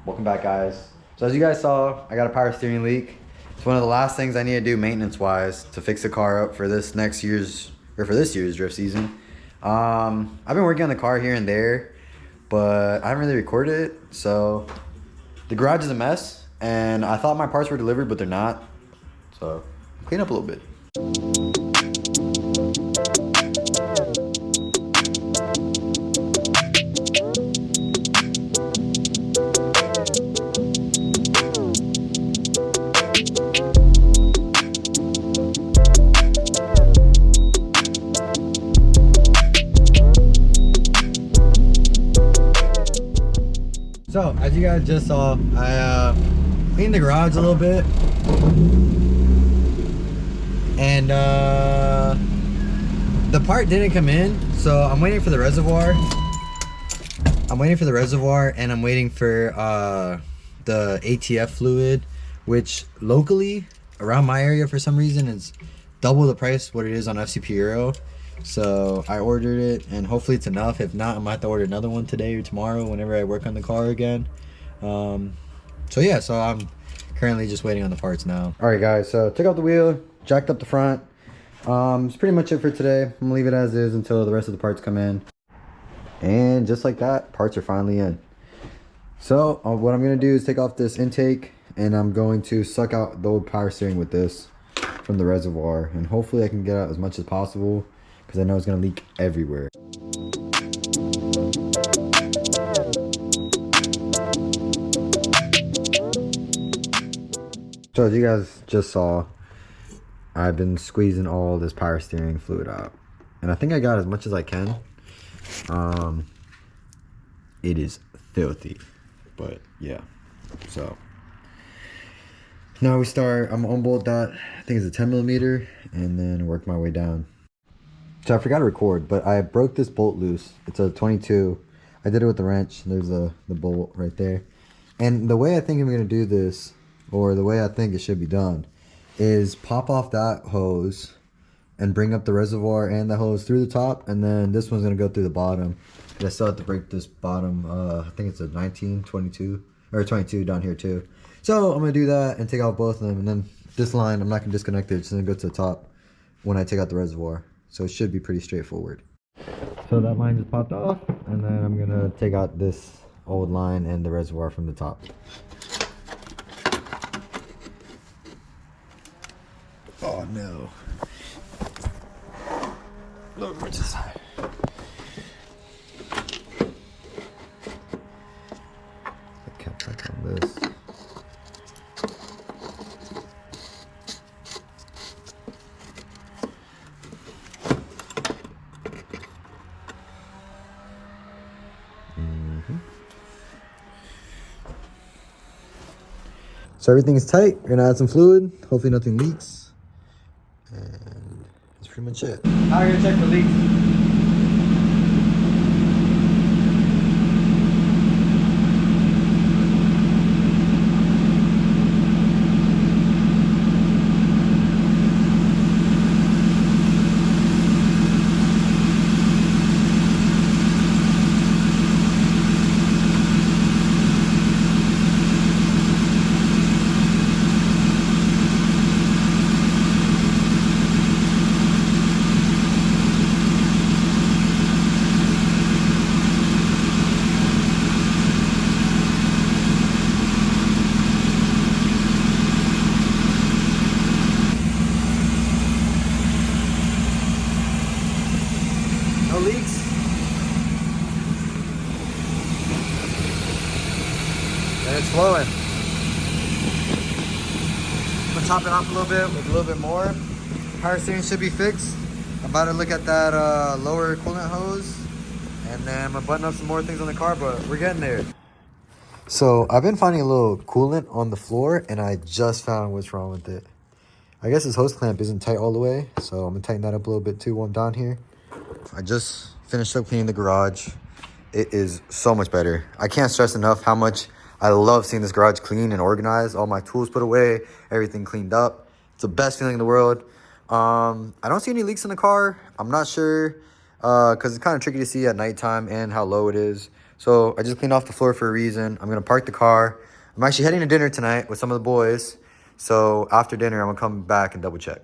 Welcome back, guys. So as you guys saw, I got a power steering leak. It's one of the last things I need to do maintenance wise to fix the car up for this year's drift season. I've been working on the car here and there, but I haven't really recorded it. So the garage is a mess, and I thought my parts were delivered, but they're not. So clean up a little bit. So, as you guys just saw, I cleaned the garage a little bit. And the part didn't come in, so I'm waiting for the reservoir. And I'm waiting for the ATF fluid, which locally, around my area for some reason, is double the price what it is on FCP Euro. So I ordered it, and hopefully it's enough. If not, I might have to order another one today or tomorrow whenever I work on the car again. So yeah, so I'm currently just waiting on the parts now. All right, guys, so took out the wheel, jacked up the front. It's pretty much it for today. I'm gonna leave it as is until the rest of the parts come in. And just like that, parts are finally in. So what I'm gonna do is take off this intake, and I'm going to suck out the old power steering with this from the reservoir, and hopefully I can get out as much as possible, because I know it's gonna leak everywhere. So as you guys just saw, I've been squeezing all this power steering fluid out, and I think I got as much as I can. It is filthy, but yeah. So now we start. I'm gonna unbolt that. I think it's a 10 millimeter, and then work my way down. So I forgot to record, but I broke this bolt loose. It's a 22. I did it with the wrench. There's the bolt right there. And the way I think I'm gonna do this, or the way I think it should be done, is pop off that hose and bring up the reservoir and the hose through the top, and then this one's gonna go through the bottom. And I still have to break this bottom, I think it's a 19, 22, or 22 down here too. So I'm gonna do that and take out both of them, and then this line, I'm not gonna disconnect it, it's gonna go to the top when I take out the reservoir. So it should be pretty straightforward. So that line just popped off, and then I'm gonna take out this old line and the reservoir from the top. Oh no. Look, where's this side? I can't check on this. So everything is tight. We're gonna add some fluid. Hopefully nothing leaks. And that's pretty much it. Now we're gonna check for leaks. No leaks. And it's flowing. I'm gonna top it off a little bit with a little bit more. Power steering should be fixed. I'm about to look at that lower coolant hose, and then I'm gonna button up some more things on the car, but we're getting there. So I've been finding a little coolant on the floor, and I just found what's wrong with it. I guess this hose clamp isn't tight all the way, so I'm gonna tighten that up a little bit too while I'm down here. I just finished up cleaning the garage. It is so much better. I can't stress enough how much I love seeing this garage clean and organized. All my tools put away, everything cleaned up. It's the best feeling in the world. I don't see any leaks in the car. I'm not sure because it's kind of tricky to see at nighttime and how low it is. So I just cleaned off the floor for a reason. I'm gonna park the car. I'm actually heading to dinner tonight with some of the boys. So after dinner, I'm gonna come back and double check.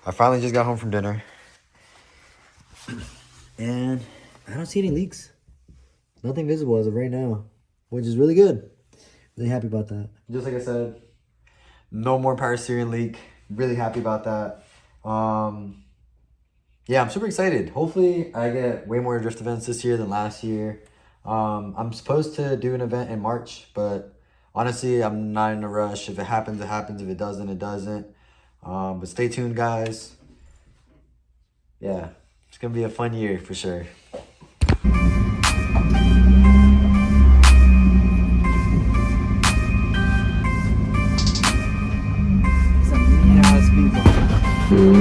I finally just got home from dinner. And I don't see any leaks. Nothing visible as of right now, which is really good. Really happy about that. Just like I said, no more power steering leak. Really happy about that. Yeah, I'm super excited. Hopefully I get way more drift events this year than last year. I'm supposed to do an event in March, but honestly, I'm not in a rush. If it happens, it happens. If it doesn't, it doesn't. But stay tuned, guys. Yeah, it's gonna be a fun year for sure. It's a mean ass speed bump.